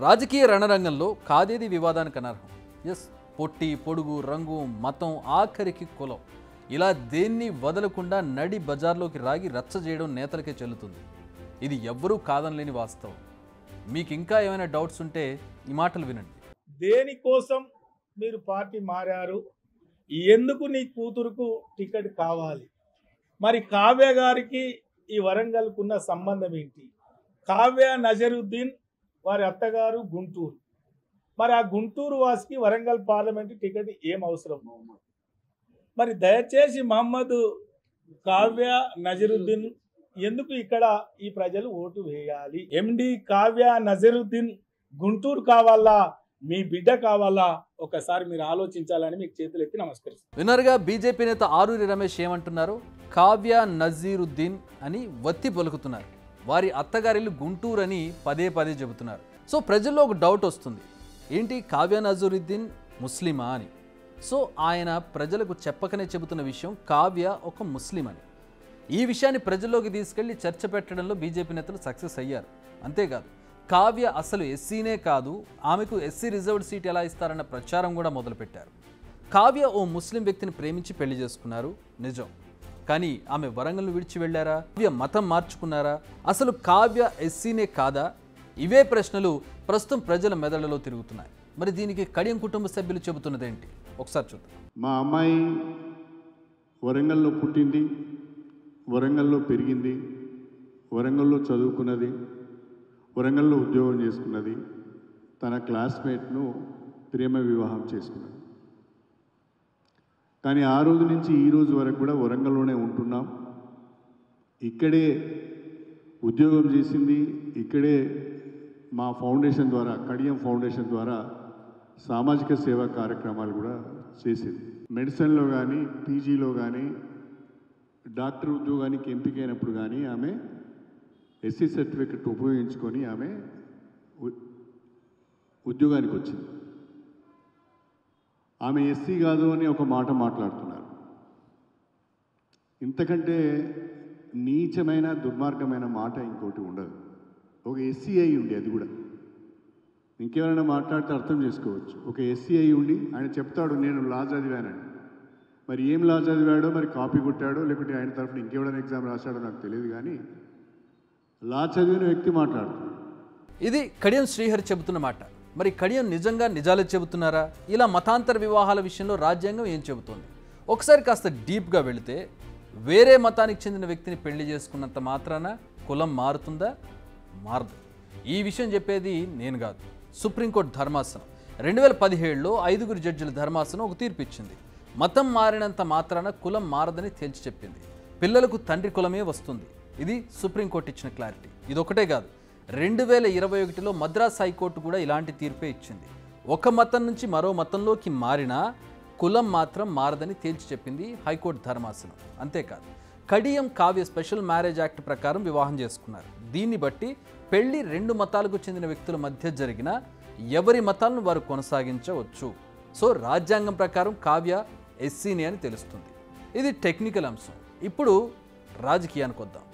రాజకీయ రణరంగంలో కాదేది వివాదానికి అనర్హం. ఎస్, పొట్టి పొడుగు రంగు మతం ఆఖరికి కులం ఇలా దేన్ని వదలకుండా నడి బజార్లోకి రాగి రచ్చ చేయడం నేతలకే చెల్లుతుంది. ఇది ఎవ్వరూ కాదనలేని వాస్తవం. మీకు ఇంకా ఏమైనా డౌట్స్ ఉంటే ఈ మాటలు వినండి. దేనికోసం మీరు పార్టీ మారారు, ఎందుకు నీ కూతురుకు టికెట్ కావాలి, మరి కావ్య గారికి ఈ వరంగల్కున్న సంబంధం ఏంటి? కావ్య నజరుద్దీన్ వారి అత్తగారు గుంటూరు, మరి ఆ గుంటూరు వాసికి వరంగల్ పార్లమెంట్ టికెట్ ఏం అవసరం? మరి దయచేసి మహమ్మద్ కావ్య నజరుద్దీన్ ఎందుకు ఇక్కడ ఈ ప్రజలు ఓటు వేయాలి? ఎండి కావ్య నజరుద్దీన్ గుంటూరు కావాలా, మీ బిడ్డ కావాలా? ఒకసారి మీరు ఆలోచించాలని మీకు చేతులు ఎత్తి నమస్కరిస్తాను. విన్నర్గా బీజేపీ నేత ఆరూరి రమేష్ ఏమంటున్నారు? కావ్య నజీరుద్దీన్ అని వత్తి పలుకుతున్నారు. వారి అత్తగారిల్లు గుంటూరు అని పదే పదే చెబుతున్నారు. సో ప్రజల్లో ఒక డౌట్ వస్తుంది, ఏంటి కావ్య నజీరుద్దీన్ ముస్లిమా అని. సో ఆయన ప్రజలకు చెప్పకనే చెబుతున్న విషయం కావ్య ఒక ముస్లిం అని. ఈ విషయాన్ని ప్రజల్లోకి తీసుకెళ్లి చర్చ పెట్టడంలో బీజేపీ నేతలు సక్సెస్ అయ్యారు. అంతేకాదు కావ్య అసలు ఎస్సీనే కాదు, ఆమెకు ఎస్సీ రిజర్వ్డ్ సీట్ ఎలా ఇస్తారన్న ప్రచారం కూడా మొదలుపెట్టారు. కావ్య ఓ ముస్లిం వ్యక్తిని ప్రేమించి పెళ్లి చేసుకున్నారు నిజం, కానీ ఆమె వరంగల్ను విడిచి వెళ్ళారా? కావ్య మతం మార్చుకున్నారా? అసలు కావ్య ఎస్సీనే కాదా? ఇవే ప్రశ్నలు ప్రస్తుతం ప్రజల మెదళ్లలో తిరుగుతున్నాయి. మరి దీనికి కడియం కుటుంబ సభ్యులు చెబుతున్నదేంటి ఒకసారి చూద్దాం. మా అమ్మాయి వరంగల్లో పుట్టింది, వరంగల్లో పెరిగింది, వరంగల్లో చదువుకున్నది, వరంగల్లో ఉద్యోగం చేసుకున్నది, తన క్లాస్మేట్ను ప్రేమ వివాహం చేసుకున్నది. కానీ ఆ రోజు నుంచి ఈ రోజు వరకు కూడా వరంగల్లోనే ఉంటున్నాం. ఇక్కడే ఉద్యోగం చేసింది, ఇక్కడే మా ఫౌండేషన్ ద్వారా, కడియం ఫౌండేషన్ ద్వారా సామాజిక సేవా కార్యక్రమాలు కూడా చేసింది. మెడిసిన్లో కానీ, పీజీలో కానీ, డాక్టర్ ఉద్యోగానికి ఎంపికైనప్పుడు కానీ ఆమె ఎస్సీ సర్టిఫికెట్ ఉపయోగించుకొని ఆమె ఉద్యోగానికి వచ్చింది. ఆమె ఎస్సీ కాదు అని ఒక మాట మాట్లాడుతున్నారు. ఇంతకంటే నీచమైన దుర్మార్గమైన మాట ఇంకోటి ఉండదు. ఒక ఎస్సీ అయి ఉండి, అది కూడా ఇంకెవరైనా మాట్లాడితే అర్థం చేసుకోవచ్చు. ఒక ఎస్సీ అయి ఉండి ఆయన చెప్తాడు నేను లా చదివానని. మరి ఏం లా చదివాడో, మరి కాపీ కొట్టాడో, లేకుంటే ఆయన తరఫున ఇంకెవరైనా ఎగ్జామ్ రాశాడో నాకు తెలియదు, కానీ లా చదివిన వ్యక్తి మాట్లాడుతున్నాడు. ఇది కడియం శ్రీహరి చెబుతున్న మాట. మరి కడియం నిజంగా నిజాలే చెబుతున్నారా? ఇలా మతాంతర వివాహాల విషయంలో రాజ్యాంగం ఏం చెబుతోంది? ఒకసారి కాస్త డీప్గా వెళితే, వేరే మతానికి చెందిన వ్యక్తిని పెళ్లి చేసుకున్నంత మాత్రాన కులం మారుతుందా? మారదు. ఈ విషయం చెప్పేది నేను కాదు, సుప్రీంకోర్టు ధర్మాసనం 2017లో 5 జడ్జిల ధర్మాసనం ఒక తీర్పు ఇచ్చింది. మతం మారినంత మాత్రాన కులం మారదని తేల్చి చెప్పింది. పిల్లలకు తండ్రి కులమే వస్తుంది. ఇది సుప్రీంకోర్టు ఇచ్చిన క్లారిటీ. ఇదొకటే కాదు, 2021లో మద్రాస్ హైకోర్టు కూడా ఇలాంటి తీర్పే ఇచ్చింది. ఒక మతం నుంచి మరో మతంలోకి మారినా కులం మాత్రం మారదని తేల్చి చెప్పింది హైకోర్టు ధర్మాసనం. అంతేకాదు Kadiyam Kavya special marriage act ప్రకారం వివాహం చేసుకున్నారు. దీన్ని బట్టి పెళ్లి 2 మతాలకు చెందిన వ్యక్తుల మధ్య జరిగిన ఎవరి మతాలను వారు కొనసాగించవచ్చు. సో రాజ్యాంగం ప్రకారం కావ్య ఎస్సీని అని తెలుస్తుంది. ఇది టెక్నికల్ అంశం. ఇప్పుడు రాజకీయానికి వద్దాం.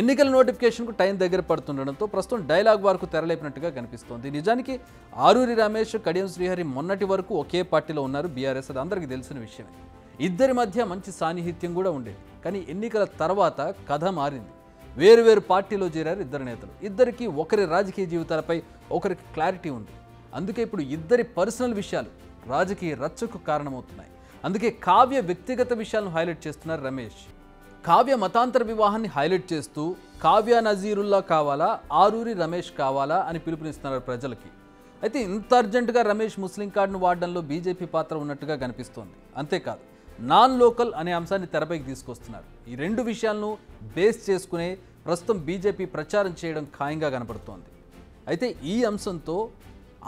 ఎన్నికల నోటిఫికేషన్కు టైం దగ్గర పడుతుండడంతో ప్రస్తుతం డైలాగ్ వార్కు తెరలేపినట్టుగా కనిపిస్తోంది. నిజానికి ఆరూరి రమేష్, కడియం శ్రీహరి మొన్నటి వరకు ఒకే పార్టీలో ఉన్నారు, బీఆర్ఎస్. అది అందరికీ తెలిసిన విషయమే. ఇద్దరి మధ్య మంచి సాన్నిహిత్యం కూడా ఉండేది. కానీ ఎన్నికల తర్వాత కథ మారింది. వేరు పార్టీలో చేరారు ఇద్దరు నేతలు. ఇద్దరికి ఒకరి రాజకీయ జీవితాలపై ఒకరికి క్లారిటీ ఉంది. అందుకే ఇప్పుడు ఇద్దరి పర్సనల్ విషయాలు రాజకీయ రచ్చకు కారణమవుతున్నాయి. అందుకే కావ్య వ్యక్తిగత విషయాలను హైలైట్ చేస్తున్నారు రమేష్. కావ్య మతాంతర వివాహాన్ని హైలైట్ చేస్తూ కావ్య నజీరుల్లా కావాలా, ఆరూరి రమేష్ కావాలా అని పిలుపునిస్తున్నారు ప్రజలకి. అయితే ఇంత అర్జెంటుగా రమేష్ ముస్లిం కార్డును వాడడంలో బీజేపీ పాత్ర ఉన్నట్టుగా కనిపిస్తోంది. అంతేకాదు నాన్ లోకల్ అనే అంశాన్ని తెరపైకి తీసుకొస్తున్నారు. ఈ 2 విషయాలను బేస్ చేసుకునే ప్రస్తుతం బీజేపీ ప్రచారం చేయడం ఖాయంగా కనపడుతోంది. అయితే ఈ అంశంతో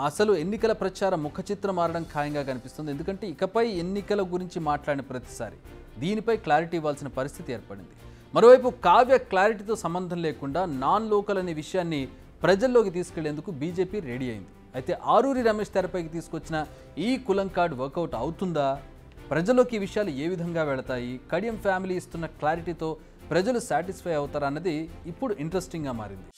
అసలు ఎన్నికల ప్రచారం ముఖ చిత్రం మారడం ఖాయంగా కనిపిస్తుంది. ఎందుకంటే ఇకపై ఎన్నికల గురించి మాట్లాడిన ప్రతిసారి దీనిపై క్లారిటీ ఇవ్వాల్సిన పరిస్థితి ఏర్పడింది. మరోవైపు కావ్య క్లారిటీతో సంబంధం లేకుండా నాన్ లోకల్ అనే విషయాన్ని ప్రజల్లోకి తీసుకెళ్లేందుకు బీజేపీ రెడీ అయింది. అయితే ఆరూరి రమేష్ తెరపైకి తీసుకొచ్చిన ఈ కులం కార్డు వర్కౌట్ అవుతుందా? ప్రజల్లోకి ఈ విషయాలు ఏ విధంగా వెళతాయి? కడియం ఫ్యామిలీ ఇస్తున్న క్లారిటీతో ప్రజలు సాటిస్ఫై అవుతారా అన్నది ఇప్పుడు ఇంట్రెస్టింగ్గా మారింది.